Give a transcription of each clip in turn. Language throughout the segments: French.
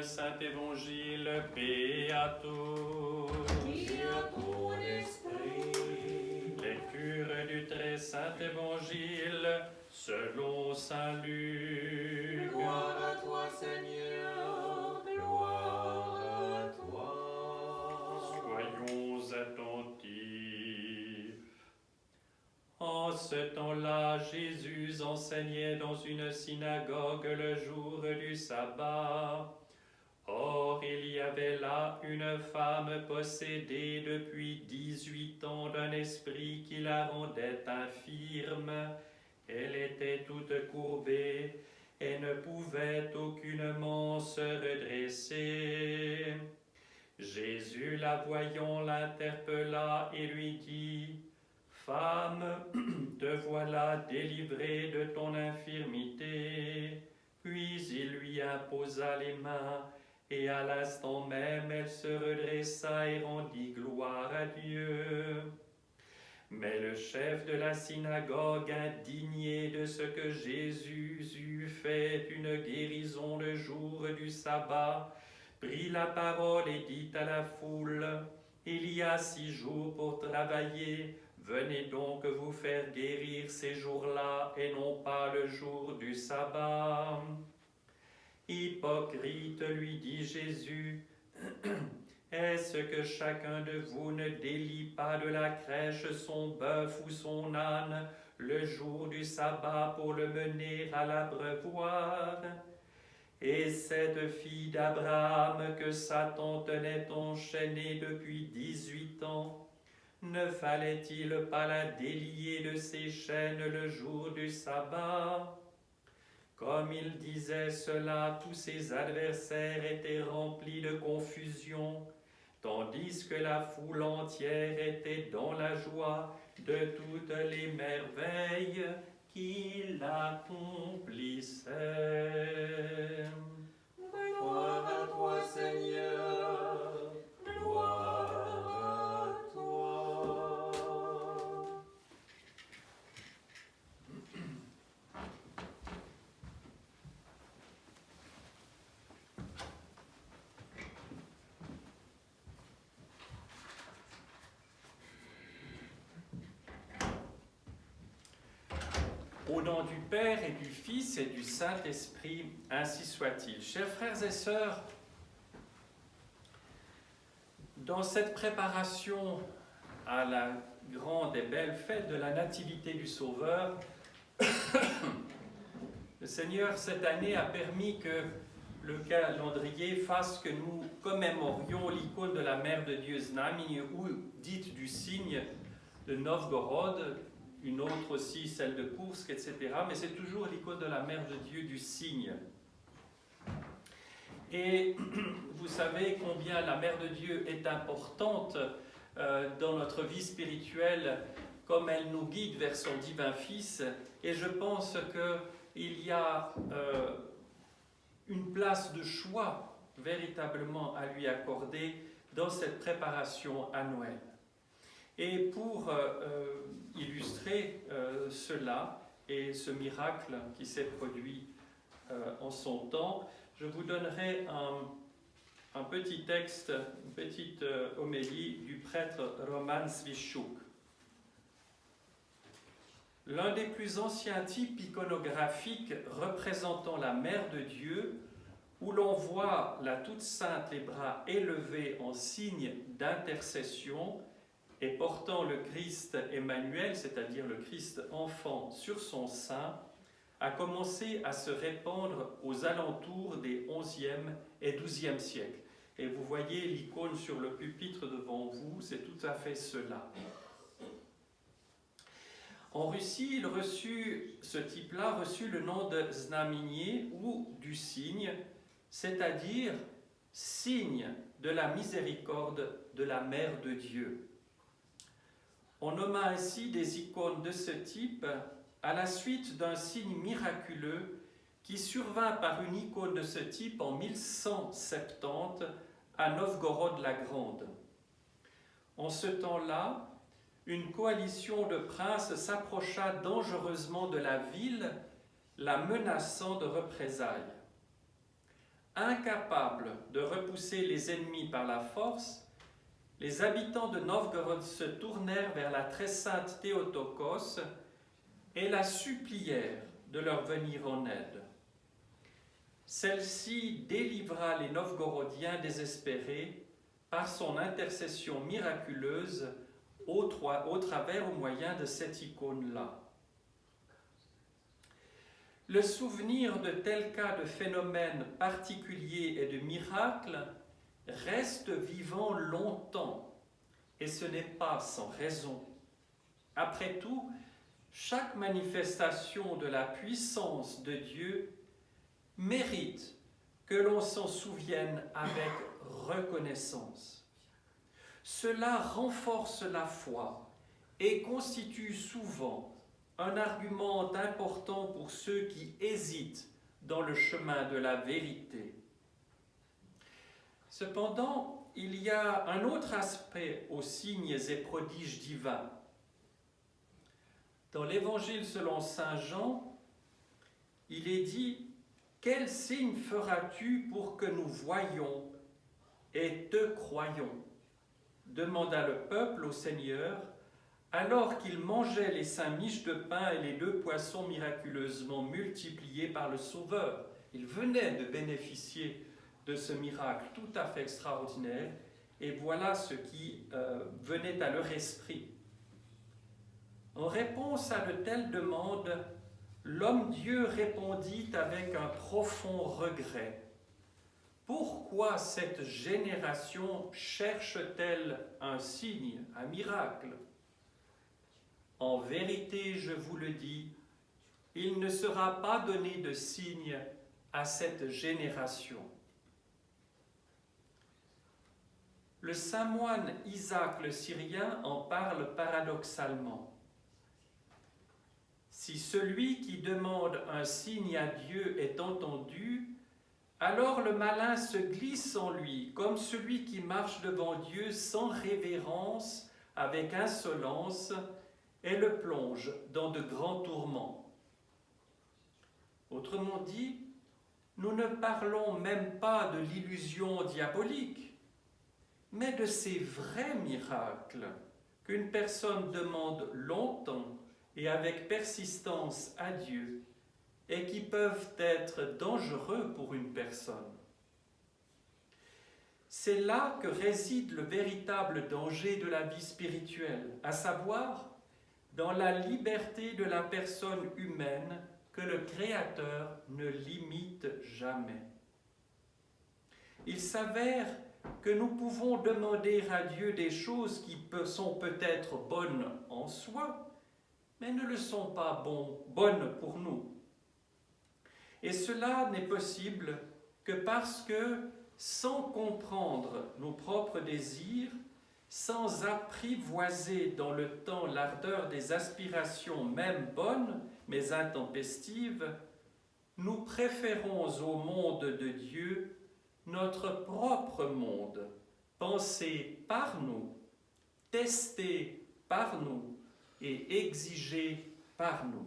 saint évangile, paix à tous. Et à ton esprit. Lecture du très saint évangile selon saint Luc. Gloire à toi, Seigneur, gloire à toi. Soyons attentifs. En ce temps-là, Jésus enseignait dans une synagogue le jour du sabbat. Or, il y avait là une femme possédée depuis 18 ans d'un esprit qui la rendait infirme. Elle était toute courbée et ne pouvait aucunement se redresser. Jésus, la voyant, l'interpella et lui dit: Femme, te voilà délivrée de ton infirmité. Puis il lui imposa les mains, et à l'instant même elle se redressa et rendit gloire à Dieu. Mais le chef de la synagogue, indigné de ce que Jésus eût fait une guérison le jour du sabbat, prit la parole et dit à la foule: Il y a 6 jours pour travailler, venez donc vous faire guérir ces jours-là et non pas le jour du sabbat. Hypocrite, lui dit Jésus, est-ce que chacun de vous ne délie pas de la crèche son bœuf ou son âne le jour du sabbat pour le mener à l'abreuvoir? Et cette fille d'Abraham que Satan tenait enchaînée depuis 18 ans, ne fallait-il pas la délier de ses chaînes le jour du sabbat? Comme il disait cela, tous ses adversaires étaient remplis de confusion, tandis que la foule entière était dans la joie de toutes les merveilles qu'il accomplissait. Gloire à toi, Seigneur, gloire à toi. Au nom du Père et du Fils et du Saint-Esprit, ainsi soit-il. Chers frères et sœurs, dans cette préparation à la grande et belle fête de la Nativité du Sauveur, le Seigneur cette année a permis que le calendrier fasse que nous commémorions l'icône de la Mère de Dieu Znamenie, ou dite du signe de Novgorod, une autre aussi, celle de Koursk, etc. Mais c'est toujours l'icône de la Mère de Dieu du Cygne. Et vous savez combien la Mère de Dieu est importante dans notre vie spirituelle, comme elle nous guide vers son divin Fils. Et je pense qu'il y a une place de choix véritablement à lui accorder dans cette préparation à Noël. Et pour illustrer cela et ce miracle qui s'est produit en son temps, je vous donnerai un petit texte, une petite homélie du prêtre Roman Svichuk. L'un des plus anciens types iconographiques représentant la Mère de Dieu, où l'on voit la Toute Sainte les bras élevés en signe d'intercession, et portant le Christ Emmanuel, c'est-à-dire le Christ enfant, sur son sein, a commencé à se répandre aux alentours des 11e et 12e siècles. Et vous voyez l'icône sur le pupitre devant vous, c'est tout à fait cela. En Russie, ce type-là reçut le nom de znamenie ou du signe, c'est-à-dire signe de la miséricorde de la Mère de Dieu. On nomma ainsi des icônes de ce type à la suite d'un signe miraculeux qui survint par une icône de ce type en 1170 à Novgorod-la-Grande. En ce temps-là, une coalition de princes s'approcha dangereusement de la ville, la menaçant de représailles. Incapables de repousser les ennemis par la force, les habitants de Novgorod se tournèrent vers la très sainte Théotokos et la supplièrent de leur venir en aide. Celle-ci délivra les Novgorodiens désespérés par son intercession miraculeuse au travers au moyen de cette icône-là. Le souvenir de tels cas de phénomènes particuliers et de miracles reste vivant longtemps, et ce n'est pas sans raison. Après tout, chaque manifestation de la puissance de Dieu mérite que l'on s'en souvienne avec reconnaissance. Cela renforce la foi et constitue souvent un argument important pour ceux qui hésitent dans le chemin de la vérité. Cependant, il y a un autre aspect aux signes et prodiges divins. Dans l'Évangile selon saint Jean, il est dit « Quel signe feras-tu pour que nous voyions et te croyions ?» demanda le peuple au Seigneur, alors qu'il mangeait les 5 miches de pain et les 2 poissons miraculeusement multipliés par le Sauveur. Il venait de bénéficier de ce miracle tout à fait extraordinaire, et voilà ce qui venait à leur esprit. En réponse à de telles demandes, l'homme-dieu répondit avec un profond regret. Pourquoi cette génération cherche-t-elle un signe, un miracle ? En vérité, je vous le dis, il ne sera pas donné de signe à cette génération. Le saint moine Isaac le Syrien en parle paradoxalement. Si celui qui demande un signe à Dieu est entendu, alors le malin se glisse en lui, comme celui qui marche devant Dieu sans révérence, avec insolence, et le plonge dans de grands tourments. Autrement dit, nous ne parlons même pas de l'illusion diabolique, mais de ces vrais miracles qu'une personne demande longtemps et avec persistance à Dieu, et qui peuvent être dangereux pour une personne. C'est là que réside le véritable danger de la vie spirituelle, à savoir dans la liberté de la personne humaine que le Créateur ne limite jamais. Il s'avère que nous pouvons demander à Dieu des choses qui sont peut-être bonnes en soi, mais ne le sont pas bonnes pour nous. Et cela n'est possible que parce que, sans comprendre nos propres désirs, sans apprivoiser dans le temps l'ardeur des aspirations même bonnes, mais intempestives, nous préférons au monde de Dieu notre propre monde, pensé par nous, testé par nous et exigé par nous.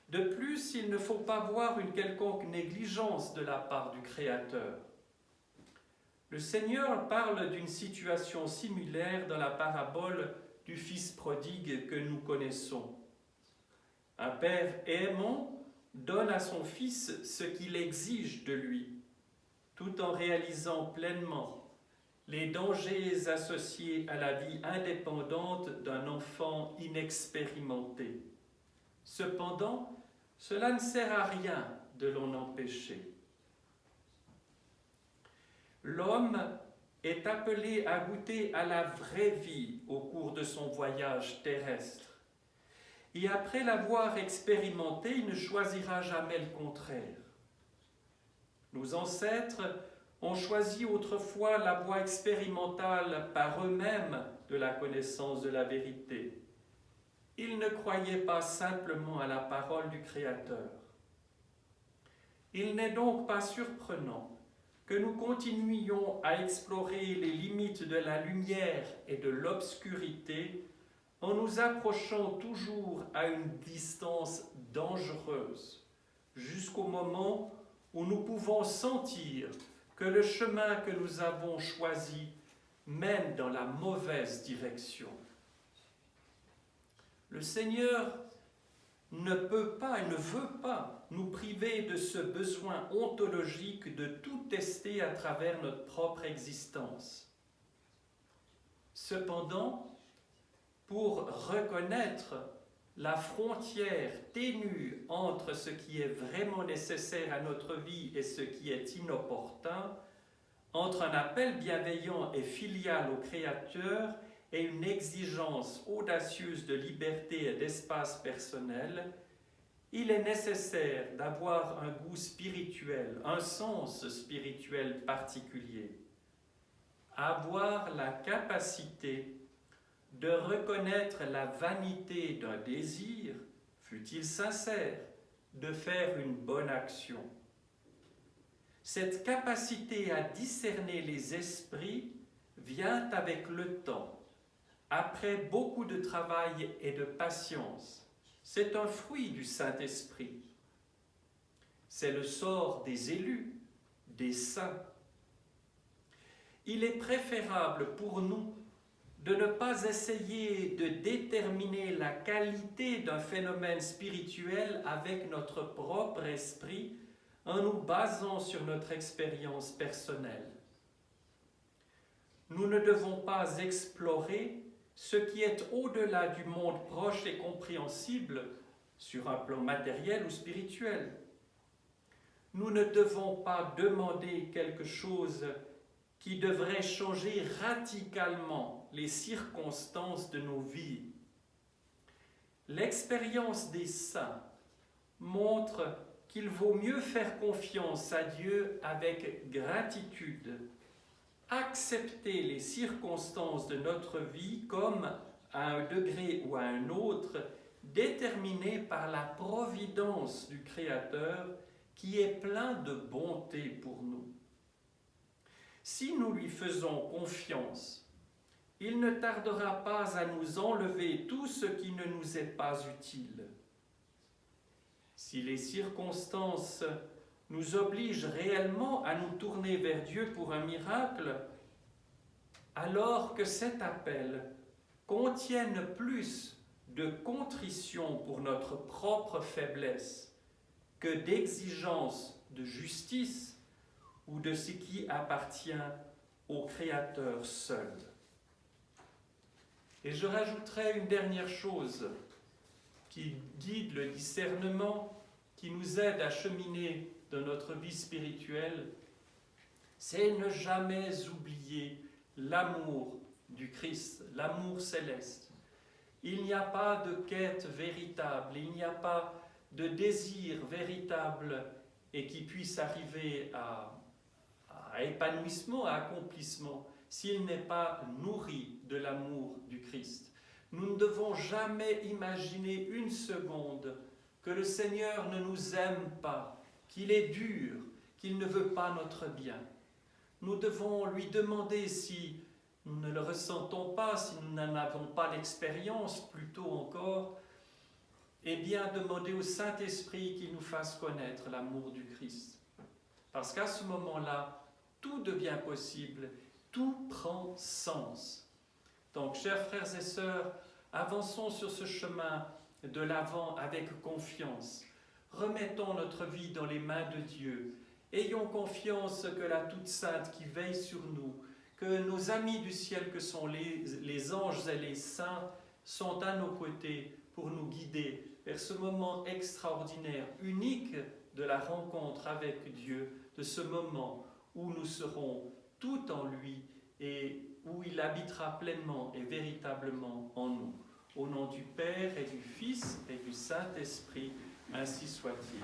De plus, il ne faut pas voir une quelconque négligence de la part du Créateur. Le Seigneur parle d'une situation similaire dans la parabole du Fils prodigue que nous connaissons. Un père aimant donne à son fils ce qu'il exige de lui, tout en réalisant pleinement les dangers associés à la vie indépendante d'un enfant inexpérimenté. Cependant, cela ne sert à rien de l'en empêcher. L'homme est appelé à goûter à la vraie vie au cours de son voyage terrestre. Et après l'avoir expérimenté, il ne choisira jamais le contraire. Nos ancêtres ont choisi autrefois la voie expérimentale par eux-mêmes de la connaissance de la vérité. Ils ne croyaient pas simplement à la parole du Créateur. Il n'est donc pas surprenant que nous continuions à explorer les limites de la lumière et de l'obscurité en nous approchant toujours à une distance dangereuse, jusqu'au moment où nous pouvons sentir que le chemin que nous avons choisi mène dans la mauvaise direction. Le Seigneur ne peut pas et ne veut pas nous priver de ce besoin ontologique de tout tester à travers notre propre existence. Cependant, pour reconnaître la frontière ténue entre ce qui est vraiment nécessaire à notre vie et ce qui est inopportun, entre un appel bienveillant et filial au Créateur et une exigence audacieuse de liberté et d'espace personnel, il est nécessaire d'avoir un goût spirituel, un sens spirituel particulier, avoir la capacité de reconnaître la vanité d'un désir, fût-il sincère, de faire une bonne action. Cette capacité à discerner les esprits vient avec le temps, après beaucoup de travail et de patience. C'est un fruit du Saint-Esprit. C'est le sort des élus, des saints. Il est préférable pour nous de ne pas essayer de déterminer la qualité d'un phénomène spirituel avec notre propre esprit en nous basant sur notre expérience personnelle. Nous ne devons pas explorer ce qui est au-delà du monde proche et compréhensible sur un plan matériel ou spirituel. Nous ne devons pas demander quelque chose qui devrait changer radicalement les circonstances de nos vies. L'expérience des saints montre qu'il vaut mieux faire confiance à Dieu avec gratitude, accepter les circonstances de notre vie comme, à un degré ou à un autre, déterminées par la providence du Créateur qui est plein de bonté pour nous. Si nous lui faisons confiance, il ne tardera pas à nous enlever tout ce qui ne nous est pas utile. Si les circonstances nous obligent réellement à nous tourner vers Dieu pour un miracle, alors que cet appel contienne plus de contrition pour notre propre faiblesse que d'exigence de justice ou de ce qui appartient au Créateur seul. Et je rajouterai une dernière chose qui guide le discernement, qui nous aide à cheminer dans notre vie spirituelle, c'est ne jamais oublier l'amour du Christ, l'amour céleste. Il n'y a pas de quête véritable, il n'y a pas de désir véritable et qui puisse arriver à épanouissement, à accomplissement, s'il n'est pas nourri de l'amour du Christ. Nous ne devons jamais imaginer une seconde que le Seigneur ne nous aime pas, qu'il est dur, qu'il ne veut pas notre bien. Nous devons lui demander, si nous ne le ressentons pas, si nous n'en avons pas l'expérience, plutôt encore, eh bien demander au Saint-Esprit qu'il nous fasse connaître l'amour du Christ. Parce qu'à ce moment-là, tout devient possible, tout prend sens. Donc, chers frères et sœurs, avançons sur ce chemin de l'avant avec confiance. Remettons notre vie dans les mains de Dieu. Ayons confiance que la Toute Sainte qui veille sur nous, que nos amis du ciel que sont les anges et les saints sont à nos côtés pour nous guider vers ce moment extraordinaire, unique de la rencontre avec Dieu, de ce moment où nous serons tout en lui et où il habitera pleinement et véritablement en nous. Au nom du Père et du Fils et du Saint-Esprit, ainsi soit-il.